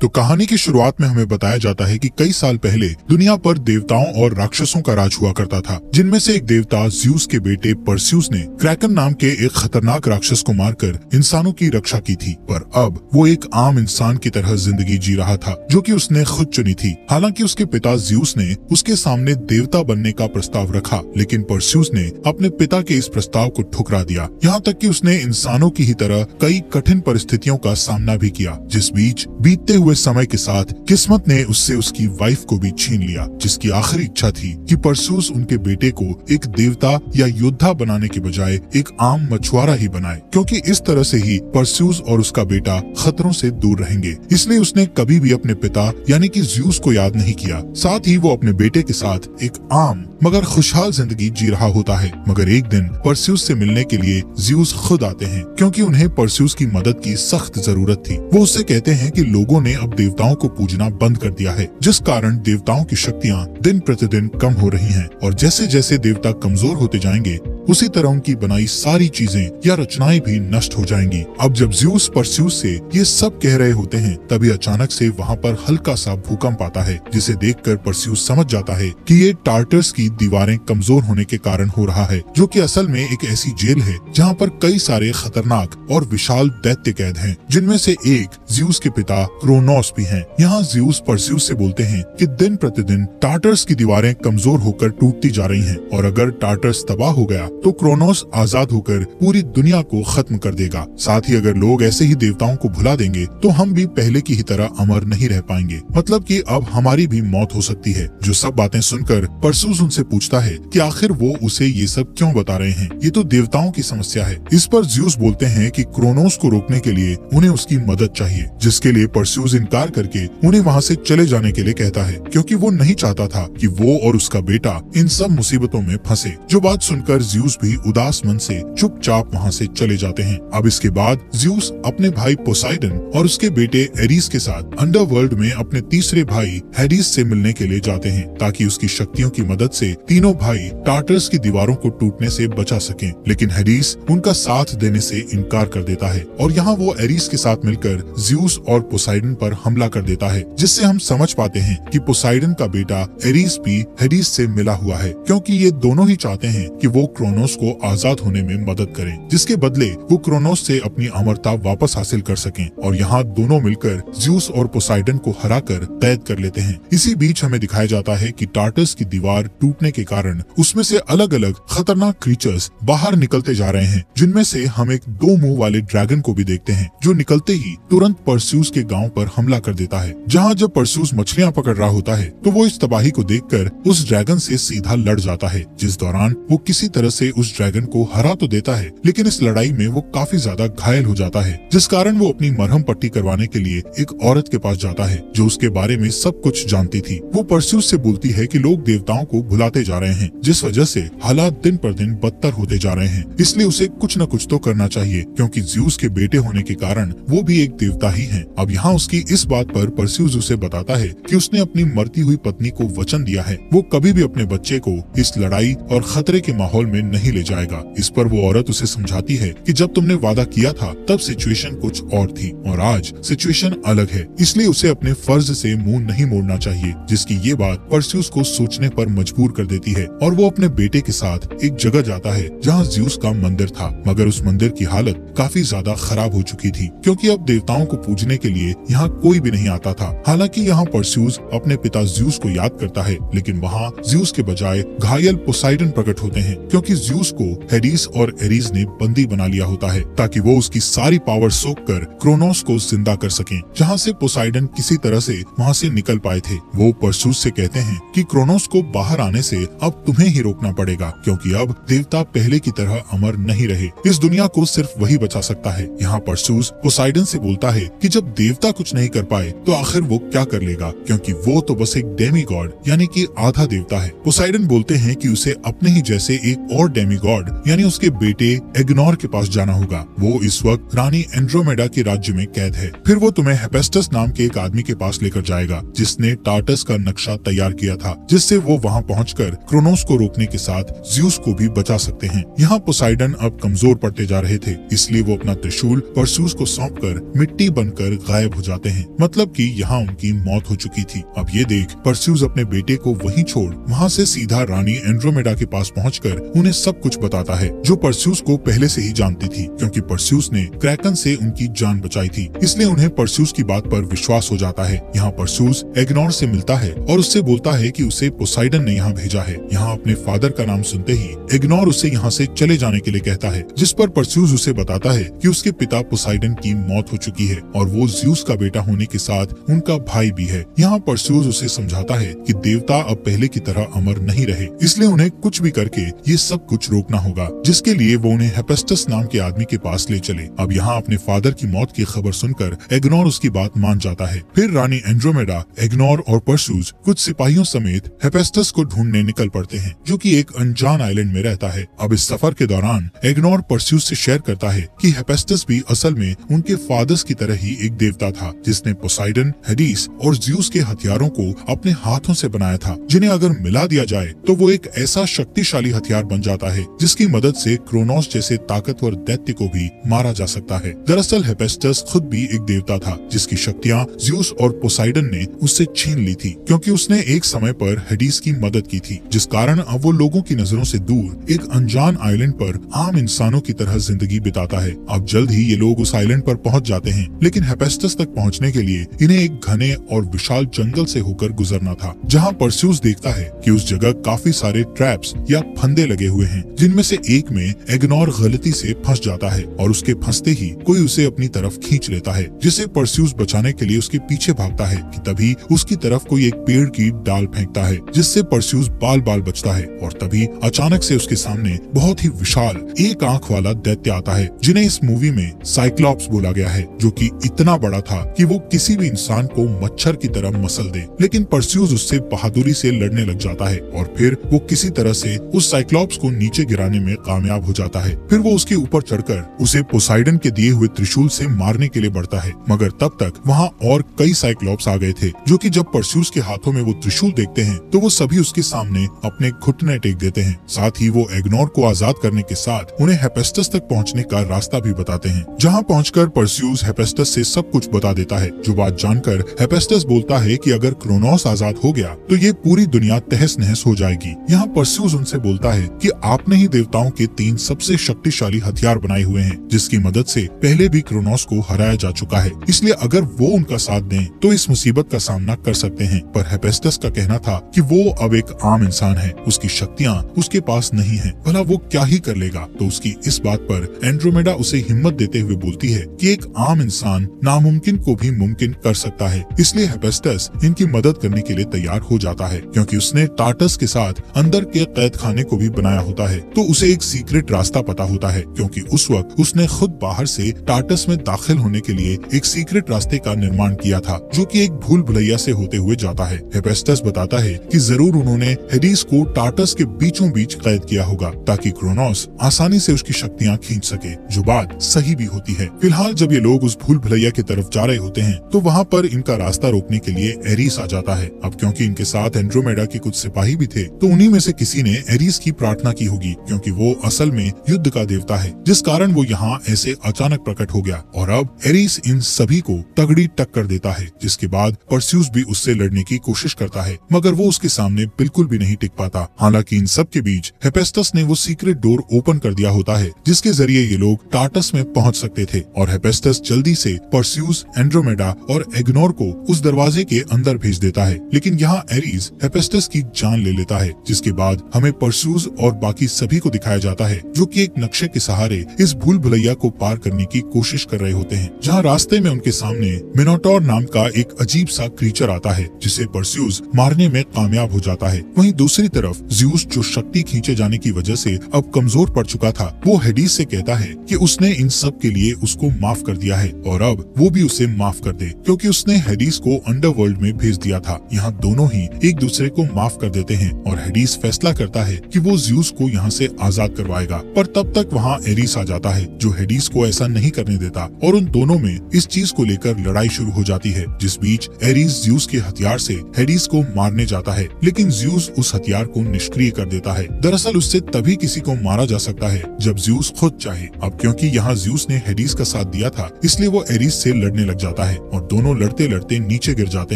तो कहानी की शुरुआत में हमें बताया जाता है कि कई साल पहले दुनिया पर देवताओं और राक्षसों का राज हुआ करता था, जिनमें से एक देवता ज्यूस के बेटे परस्यूस ने क्रैकन नाम के एक खतरनाक राक्षस को मारकर इंसानों की रक्षा की थी। पर अब वो एक आम इंसान की तरह जिंदगी जी रहा था, जो कि उसने खुद चुनी थी। हालांकि उसके पिता ज्यूस ने उसके सामने देवता बनने का प्रस्ताव रखा, लेकिन परस्यूस ने अपने पिता के इस प्रस्ताव को ठुकरा दिया। यहाँ तक कि उसने इंसानों की ही तरह कई कठिन परिस्थितियों का सामना भी किया, जिस बीच बीतते हुए समय के साथ किस्मत ने उससे उसकी वाइफ को भी छीन लिया, जिसकी आखिरी इच्छा थी कि परस्यूस उनके बेटे को एक देवता या योद्धा बनाने के बजाय एक आम मछुआरा ही बनाए, क्योंकि इस तरह से ही परस्यूस और उसका बेटा खतरों से दूर रहेंगे। इसलिए उसने कभी भी अपने पिता यानी कि ज्यूस को याद नहीं किया। साथ ही वो अपने बेटे के साथ एक आम मगर खुशहाल जिंदगी जी रहा होता है। मगर एक दिन परस्यूस से मिलने के लिए ज्यूस खुद आते हैं, क्योंकि उन्हें परस्यूस की मदद की सख्त जरूरत थी। वो उससे कहते हैं कि लोगों ने अब देवताओं को पूजना बंद कर दिया है, जिस कारण देवताओं की शक्तियाँ दिन प्रतिदिन कम हो रही हैं, और जैसे जैसे देवता कमजोर होते जाएंगे उसी तरह उनकी बनाई सारी चीजें या रचनाएं भी नष्ट हो जाएंगी। अब जब ज्यूस परस्यूस से ये सब कह रहे होते हैं, तभी अचानक से वहाँ पर हल्का सा भूकंप आता है, जिसे देखकर परस्यूस समझ जाता है कि ये टार्टर्स की दीवारें कमजोर होने के कारण हो रहा है, जो कि असल में एक ऐसी जेल है जहाँ पर कई सारे खतरनाक और विशाल दैत्य कैद हैं, जिनमें से एक ज्यूस के पिता क्रोनोस भी हैं। यहाँ ज्यूस परस्यूस से बोलते हैं कि दिन प्रतिदिन टार्टर्स की दीवारें कमजोर होकर टूटती जा रही हैं, और अगर टार्टर्स तबाह हो गया तो क्रोनोस आजाद होकर पूरी दुनिया को खत्म कर देगा। साथ ही अगर लोग ऐसे ही देवताओं को भुला देंगे तो हम भी पहले की ही तरह अमर नहीं रह पाएंगे, मतलब कि अब हमारी भी मौत हो सकती है। जो सब बातें सुनकर परस्यूस उनसे पूछता है कि आखिर वो उसे ये सब क्यों बता रहे हैं, ये तो देवताओं की समस्या है। इस पर ज्यूस बोलते हैं कि क्रोनोस को रोकने के लिए उन्हें उसकी मदद चाहिए, जिसके लिए परस्यूस इनकार करके उन्हें वहाँ से चले जाने के लिए कहता है, क्योंकि वो नहीं चाहता था कि वो और उसका बेटा इन सब मुसीबतों में फंसे। जो बात सुनकर ज्यूस भी उदास मन से चुपचाप वहाँ से चले जाते हैं। अब इसके बाद ज्यूस अपने भाई पोसाइडन और उसके बेटे एरीस के साथ अंडरवर्ल्ड में अपने तीसरे भाई हेडिस से मिलने के लिए जाते हैं, ताकि उसकी शक्तियों की मदद से तीनों भाई टार्टर्स की दीवारों को टूटने से बचा सकें। लेकिन हेडिस उनका साथ देने से इनकार कर देता है, और यहाँ वो एरीस के साथ मिलकर ज्यूस और पोसाइडन पर हमला कर देता है, जिससे हम समझ पाते हैं कि पोसाइडन का बेटा एरीस भी हेडिस से मिला हुआ है, क्योंकि ये दोनों ही चाहते हैं कि वो क्रोनोस को आजाद होने में मदद करें, जिसके बदले वो क्रोनोस से अपनी अमरता वापस हासिल कर सकें। और यहाँ दोनों मिलकर ज्यूस और पोसाइडन को हराकर कैद कर लेते हैं। इसी बीच हमें दिखाया जाता है कि टार्टर्स की दीवार टूटने के कारण उसमें से अलग अलग खतरनाक क्रीचर्स बाहर निकलते जा रहे हैं, जिनमें से हम एक 2 मुंह वाले ड्रैगन को भी देखते हैं, जो निकलते ही तुरंत परस्यूस के गाँव पर हमला कर देता है। जहाँ जब परस्यूस मछलियाँ पकड़ रहा होता है तो वो इस तबाही को देखकर उस ड्रैगन से सीधा लड़ जाता है, जिस दौरान वो किसी तरह से उस ड्रैगन को हरा तो देता है, लेकिन इस लड़ाई में वो काफी ज्यादा घायल हो जाता है, जिस कारण वो अपनी मरहम पट्टी करवाने के लिए एक औरत के पास जाता है, जो उसके बारे में सब कुछ जानती थी। वो परस्यूस से बोलती है कि लोग देवताओं को भुलाते जा रहे हैं, जिस वजह से हालात दिन पर दिन बदतर होते जा रहे हैं, इसलिए उसे कुछ न कुछ तो करना चाहिए, क्योंकि ज्यूस के बेटे होने के कारण वो भी एक देवता ही है। अब यहाँ उसकी इस बात पर परस्यूस उसे बताता है कि उसने अपनी मरती हुई पत्नी को वचन दिया है, वो कभी भी अपने बच्चे को इस लड़ाई और खतरे के माहौल में नहीं ले जाएगा। इस पर वो औरत उसे समझाती है कि जब तुमने वादा किया था तब सिचुएशन कुछ और थी, और आज सिचुएशन अलग है, इसलिए उसे अपने फर्ज से मुंह नहीं मोड़ना चाहिए। जिसकी ये बात परस्यूस को सोचने पर मजबूर कर देती है, और वो अपने बेटे के साथ एक जगह जाता है जहाँ ज्यूस का मंदिर था, मगर उस मंदिर की हालत काफी ज्यादा खराब हो चुकी थी, क्योंकि अब देवताओं को पूजने के लिए यहाँ कोई भी नहीं आता था। हालांकि यहाँ परस्यूस अपने पिता ज्यूस को याद करता है, लेकिन वहाँ ज्यूस के बजाय घायल पोसाइडन प्रकट होते हैं, क्योंकि ज्यूस को हेडिस और एरीस ने बंदी बना लिया होता है, ताकि वो उसकी सारी पावर सोख कर क्रोनोस को जिंदा कर सकें, जहाँ से पोसाइडन किसी तरह से वहाँ से निकल पाए थे। वो परस्यूस से कहते हैं कि क्रोनोस को बाहर आने से अब तुम्हें ही रोकना पड़ेगा, क्योंकि अब देवता पहले की तरह अमर नहीं रहे, इस दुनिया को सिर्फ वही बचा सकता है। यहाँ परस्यूस पोसाइडन से बोलता है कि जब देवता कुछ नहीं कर पाए तो आखिर वो क्या कर लेगा, क्योंकि वो तो बस एक डेमी गॉड यानी कि आधा देवता है। पोसाइडन बोलते हैं कि उसे अपने ही जैसे एक और डेमीगॉड यानी उसके बेटे एग्नोर के पास जाना होगा। वो इस वक्त रानी एंड्रोमेडा के राज्य में कैद है। फिर वो तुम्हें हेफेस्टस नाम के एक आदमी के पास लेकर जाएगा जिसने टार्टस का नक्शा तैयार किया था, जिससे वो वहाँ पहुंचकर क्रोनोस को रोकने के साथ ज़्यूस को भी बचा सकते हैं। यहाँ पोसाइडन अब कमजोर पड़ते जा रहे थे, इसलिए वो अपना त्रिशूल परस्यूस को सौंपकर मिट्टी बनकर गायब हो जाते हैं। मतलब कि यहाँ उनकी मौत हो चुकी थी। अब ये देख परस्यूस अपने बेटे को वहीं छोड़ वहाँ से सीधा रानी एंड्रोमेडा के पास पहुंचकर उन्हें सब कुछ बताता है, जो परस्यूस को पहले से ही जानती थी, क्योंकि परस्यूस ने क्रैकन से उनकी जान बचाई थी। इसलिए उन्हें परस्यूस की बात पर विश्वास हो जाता है। यहाँ परस्यूस एग्नोर से मिलता है और उससे बोलता है कि उसे पोसाइडन ने यहाँ भेजा है। यहाँ अपने फादर का नाम सुनते ही एग्नोर उसे यहाँ से चले जाने के लिए कहता है, जिस पर परस्यूस उसे बताता है कि उसके पिता पोसाइडन की मौत हो चुकी है और वो ज़्यूस का बेटा होने के साथ उनका भाई भी है। यहाँ परस्यूस उसे समझाता है कि देवता अब पहले की तरह अमर नहीं रहे, इसलिए उन्हें कुछ भी करके ये सब कुछ रोकना होगा, जिसके लिए वो उन्हें हेफेस्टस नाम के आदमी के पास ले चले। अब यहाँ अपने फादर की मौत की खबर सुनकर एग्नोर उसकी बात मान जाता है। फिर रानी एंड्रोमेडा, एग्नोर और परस्यूस कुछ सिपाहियों समेत हेफेस्टस को ढूंढने निकल पड़ते हैं, जो कि एक अनजान आइलैंड में रहता है। अब इस सफर के दौरान एग्नोर परस्यूस से शेयर करता है कि हेफेस्टस भी असल में उनके फादर्स की तरह ही एक देवता था, जिसने पोसाइडन, हेडिस और ज़्यूस के हथियारों को अपने हाथों से बनाया था, जिन्हें अगर मिला दिया जाए तो वो एक ऐसा शक्तिशाली हथियार बन जाता है जिसकी मदद से क्रोनोस जैसे ताकतवर दैत्य को भी मारा जा सकता है। दरअसल हेफेस्टस खुद भी एक देवता था, जिसकी शक्तियाँ ज़्यूस और पोसाइडन ने उससे छीन ली थी, क्योंकि उसने एक समय पर हेडिस की मदद की थी, जिस कारण अब वो लोगों की नजरों से दूर एक अनजान आइलैंड पर आम इंसानों की तरह जिंदगी बिताता है। अब जल्द ही ये लोग उस आइलैंड पर पहुंच जाते हैं, लेकिन हेफेस्टस तक पहुंचने के लिए इन्हें एक घने और विशाल जंगल से होकर गुजरना था, जहां परस्यूस देखता है कि उस जगह काफी सारे ट्रैप्स या फंदे लगे हुए हैं, जिनमें से एक में एग्नोर गलती से फंस जाता है और उसके फंसते ही कोई उसे अपनी तरफ खींच लेता है, जिसे परस्यूस बचाने के लिए उसके पीछे भागता है कि तभी उसकी तरफ कोई एक पेड़ की डाल फेंकता है, जिससे परस्यूस बाल बाल बचता है और तभी अचानक से उसके सामने बहुत ही विशाल एक आंख वाला दैत्य आता है, जिन्हें इस मूवी में साइक्लॉप्स बोला गया है, जो कि इतना बड़ा था कि वो किसी भी इंसान को मच्छर की तरह मसल दे। लेकिन परस्यूस उससे बहादुरी से लड़ने लग जाता है और फिर वो किसी तरह से उस साइक्लॉप्स को नीचे गिराने में कामयाब हो जाता है। फिर वो उसके ऊपर चढ़कर उसे पोसाइडन के दिए हुए त्रिशूल से मारने के लिए बढ़ता है, मगर तब तक वहाँ और कई साइक्लॉप्स आ गए थे, जो कि जब परस्यूस के हाथों में वो त्रिशूल देखते हैं तो वो सभी उसके सामने अपने घुटने टेक देते हैं। साथ ही वो एग्नोर को आजाद करने के साथ उन्हें हेफेस्टस तक पहुंचने का रास्ता भी बताते हैं, जहां पहुंचकर परस्यूस हेफेस्टस से सब कुछ बता देता है। जो बात जानकर हेफेस्टस बोलता है कि अगर क्रोनोस आजाद हो गया तो ये पूरी दुनिया तहस नहस हो जाएगी। यहाँ परस्यूस उनसे बोलता है कि आपने ही देवताओं के 3 सबसे शक्तिशाली हथियार बनाए हुए हैं, जिसकी मदद से पहले भी क्रोनोस को हराया जा चुका है, इसलिए अगर वो उनका साथ दें तो इस मुसीबत का सामना कर सकते हैं। पर हेफेस्टस का कहना था कि वो अब एक आम इंसान है, उसकी शक्तियाँ उसके पास नहीं है, भला वो क्या ही कर लेगा। तो उसकी इस बात पर एंड्रोमेडा उसे हिम्मत देते हुए बोलती है कि एक आम इंसान नामुमकिन को भी मुमकिन कर सकता है। इसलिए हेफेस्टस इनकी मदद करने के लिए तैयार हो जाता है, क्योंकि उसने टार्टस के साथ अंदर के कैद खाने को भी बनाया होता है, तो उसे एक सीक्रेट रास्ता पता होता है, क्योंकि उस वक्त उसने खुद बाहर से टार्टस में दाखिल होने के लिए एक सीक्रेट रास्ते का निर्माण किया था, जो कि एक भूल भुलैया से होते हुए जाता है। हेफेस्टस बताता है कि जरूर उन्होंने हेडिस को टार्टस के बीचों बीच कैद किया होगा, ताकि क्रोनोस आसानी से उसकी शक्तियाँ खींच सके, जो बात सही भी होती है। फिलहाल जब ये लोग उस भूल भुलैया की तरफ जा रहे होते हैं तो वहाँ पर इनका रास्ता रोकने के लिए एरिस आ जाता है। अब क्योंकि इनके साथ एंड्रोमेडा के कुछ सिपाही भी थे, तो उन्हीं में से किसी ने एरिस की प्रार्थना की होगी, क्योंकि वो असल में युद्ध का देवता है, जिस कारण वो यहाँ ऐसे अचानक प्रकट हो गया। और अब एरिस इन सभी को तगड़ी टक्कर देता है, जिसके बाद परस्यूस भी उससे लड़ने की कोशिश करता है, मगर वो उसके सामने बिल्कुल भी नहीं टिक पाता। हालांकि इन सब के बीच हेफेस्टस ने वो सीक्रेट डोर ओपन कर दिया होता है, जिसके जरिए ये लोग टार्टस में पहुंच सकते थे, और हेफेस्टस जल्दी से परस्यूस, एंड्रोमेडा और एग्नोर को उस दरवाजे के अंदर भेज देता है। लेकिन यहाँ एरिस हेफेस्टस की जान ले लेता है, जिसके बाद हमें परस्यूस और बाकी सभी को दिखाया जाता है, जो कि एक नक्शे के सहारे इस भूल भुलैया को पार करने की कोशिश कर रहे होते हैं, जहाँ रास्ते में उनके सामने मिनोटोर नाम का एक अजीब सा क्रीचर आता है, जिसे परस्यूस मारने में कामयाब हो जाता है। वहीं दूसरी तरफ ज़्यूस, जो शक्ति खींचे जाने की वजह से अब कमजोर पड़ चुका था, वो हेडिस से कहता है कि उसने इन सब के लिए उसको माफ कर दिया है और अब वो भी उसे माफ कर दे, क्योंकि उसने हेडिस को अंडरवर्ल्ड में भेज दिया था। यहाँ दोनों ही एक दूसरे को माफ कर देते हैं और हेडिस फैसला करता है कि वो ज़्यूस को यहाँ से आजाद करवाएगा। पर तब तक वहाँ एरिस आ जाता है जो हेडिस को ऐसा नहीं करने देता और उन दोनों में इस चीज को लेकर लड़ाई शुरू हो जाती है, जिस बीच एरिस ज्यूस के हथियार से हेडिस को मारने जाता है, लेकिन ज्यूस उस हथियार को निष्क्रिय कर देता है। दरअसल उससे तभी किसी को मारा जा सकता है जब ज्यूस खुद चाहे। अब क्योंकि यहाँ ज्यूस ने हेडिस का साथ दिया था, इसलिए वो एरिस से लड़ने लग जाता है और दोनों लड़ते लड़ते नीचे गिर जाते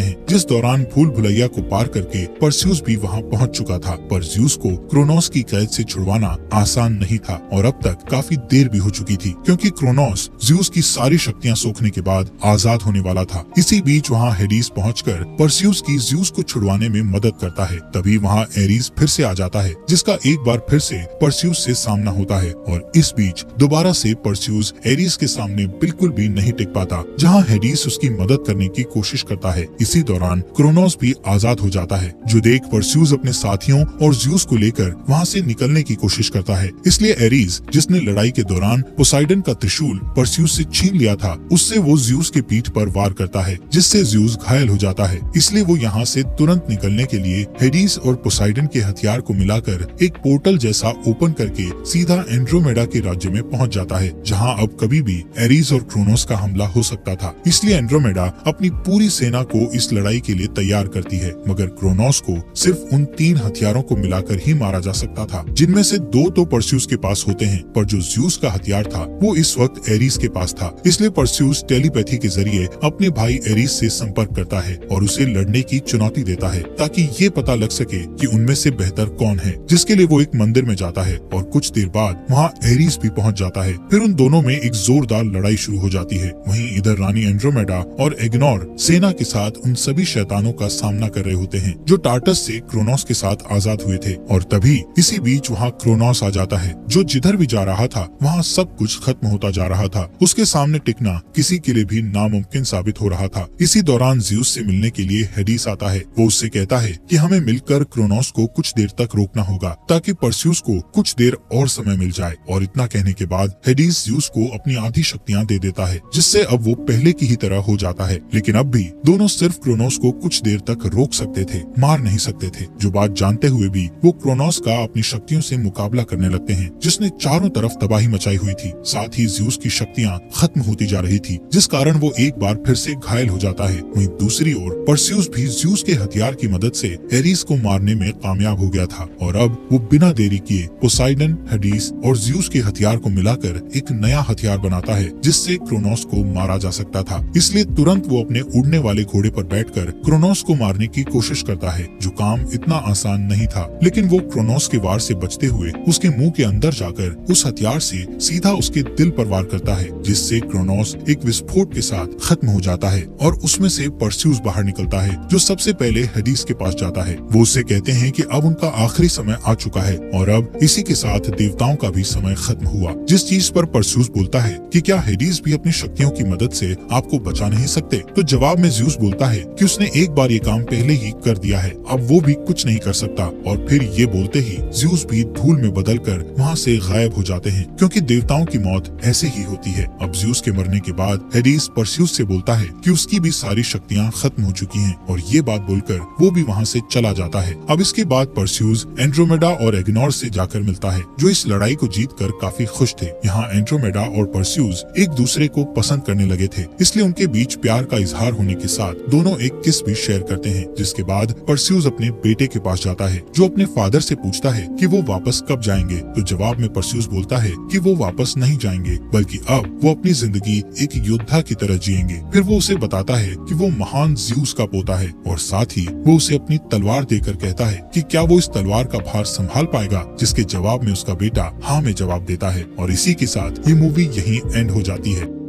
हैं, जिस दौरान भूल भुलैया को पार करके परस्यूस भी वहाँ पहुँच चुका था। पर ज्यूस को क्रोनोस की कैद से छुड़वाना आसान नहीं था और अब तक काफी देर भी हो चुकी थी, क्योंकि क्रोनोस ज्यूस की सारी शक्तियां सोखने के बाद आजाद होने वाला था। इसी बीच वहाँ हेडिस पहुंचकर परस्यूस की ज्यूस को छुड़वाने में मदद करता है। तभी वहाँ एरिस फिर से आ जाता है, जिसका एक बार फिर से परस्यूस से सामना होता है और इस बीच दोबारा से परस्यूस एरिस के सामने बिल्कुल भी नहीं टिक पाता, जहाँ हेडिस उसकी मदद करने की कोशिश करता है। इसी दौरान क्रोनोस भी आजाद हो जाता है, जो देख परस्यूस अपने साथियों और ज्यूस को लेकर वहाँ से निकलने की कोशिश करता है। इसलिए एरिस, जिसने लड़ाई के दौरान पोसाइडन का त्रिशूल परस्यूस से छीन लिया था, उससे वो ज्यूस के पीठ पर वार करता है, जिससे ज्यूस घायल हो जाता है। इसलिए वो यहाँ से तुरंत निकलने के लिए हेडिस और पोसाइडन के हथियार को मिलाकर एक पोर्टल जैसा ओपन करके सीधा एंड्रोमेडा के राज्य में पहुँच जाता है, जहाँ अब कभी भी एरिस और क्रोनोस का हमला हो सकता था। इसलिए एंड्रोमेडा अपनी पूरी सेना को इस लड़ाई के लिए तैयार करती है, मगर क्रोनोस को सिर्फ उन 3 हथियारों को मिलाकर ही मारा जा सकता था, जिनमें से 2 तो परस्यूस के पास होते हैं, पर जो ज्यूस का हथियार था वो इस वक्त एरिस के पास था। इसलिए परस्यूस टेलीपैथी के जरिए अपने भाई एरिस से संपर्क करता है और उसे लड़ने की चुनौती देता है, ताकि ये पता लग सके कि उनमें से बेहतर कौन है, जिसके लिए वो एक मंदिर में जाता है और कुछ देर बाद वहाँ एरिस भी पहुँच जाता है। फिर उन दोनों में एक जोरदार लड़ाई शुरू हो जाती है। वहीं इधर रानी एंड्रोमेडा और एग्नोर सेना के साथ उन सभी शैतानों का सामना कर रहे होते हैं जो टार्टस से क्रोनोस के साथ आजाद हुए थे। और तभी इसी बीच वहाँ क्रोनोस आ जाता है, जो जिधर भी जा रहा था वहाँ सब कुछ खत्म होता जा रहा था। उसके सामने टिकना किसी के लिए भी नामुमकिन साबित हो रहा था। इसी दौरान ज्यूस से मिलने के लिए हेडिस आता है। वो उससे कहता है कि हमें मिलकर क्रोनोस को कुछ देर तक रोकना होगा, ताकि परस्यूस को कुछ देर और समय मिल जाए। और इतना कहने के बाद हेडिस ज्यूस को अपनी आधी शक्तियाँ दे देता है, जिससे अब वो पहले की ही तरह हो जाता है। लेकिन अब भी दोनों सिर्फ क्रोनोस को कुछ देर तक रोक सकते थे, मार नहीं सकते थे। जो बात जानते हुए भी वो क्रोनोस का अपनी शक्तियों से मुकाबला करने लगते हैं, जिसने चारों तरफ तबाही मचाई हुई थी। साथ ही ज्यूस की शक्तियाँ खत्म होती जा रही थी, जिस कारण वो एक बार फिर से घायल हो जाता है। वहीं दूसरी ओर परस्यूस भी ज्यूस के हथियार की मदद से एरिस को मारने में कामयाब हो गया था और अब वो बिना देरी किए पोसाइडन, हेडिस और ज्यूस के हथियार को मिलाकर एक नया हथियार बनाता है, जिससे क्रोनोस को मारा जा सकता था। इसलिए तुरंत वो अपने उड़ने वाले घोड़े पर बैठकर क्रोनोस को मारने की कोशिश करता है, जो काम इतना आसान नहीं था। लेकिन वो क्रोनोस के वार से बचते हुए उसके मुंह के अंदर जाकर उस हथियार से सीधा उसके दिल पर वार करता है, जिससे क्रोनोस एक विस्फोट के साथ खत्म हो जाता है और उसमें से परस्यूस बाहर निकलता है, जो सबसे पहले हेडिस के पास जाता है। वो उससे कहते हैं कि अब उनका आखिरी समय आ चुका है और अब इसी के साथ देवताओं का भी समय खत्म हुआ। जिस चीज पर परस्यूस बोलता है कि क्या हेडिस भी अपनी शक्तियों की मदद से आपको बचा नहीं सकते, तो जवाब में ज्यूस बोलता है कि उसने एक बार ये काम पहले ही कर दिया है, अब वो भी कुछ नहीं कर सकता। और फिर ये बोलते ही ज्यूस भी धूल में बदलकर वहाँ से गायब हो जाते हैं, क्योंकि देवताओं की मौत ऐसे ही होती है। अब ज्यूस के मरने के बाद हेडिस परस्यूस से बोलता है कि उसकी भी सारी शक्तियाँ खत्म हो चुकी हैं और ये बात बोलकर वो भी वहाँ से चला जाता है। अब इसके बाद परस्यूस एंड्रोमेडा और एग्नोर से जाकर मिलता है, जो इस लड़ाई को जीतकर काफी खुश थे। यहाँ एंड्रोमेडा और परस्यूस एक दूसरे को पसंद करने लगे थे, इसलिए उनके बीच प्यार का इजहार होने के साथ दोनों एक किस भी शेयर करते हैं। जिसके बाद परस्यूस अपने बेटे के पास जाता है, जो अपने फादर से पूछता है कि वो वापस कब जाएंगे, तो जवाब में परस्यूस बोलता है कि वो वापस नहीं जाएंगे, बल्कि अब वो अपनी जिंदगी एक योद्धा की तरह जिएंगे। फिर वो उसे बताता है कि वो महान ज्यूस का पोता है और साथ ही वो उसे अपनी तलवार देकर कहता है कि क्या वो इस तलवार का भार संभाल पाएगा, जिसके जवाब में उसका बेटा हाँ में जवाब देता है। और इसी के साथ ये मूवी यहीं एंड हो जाती है।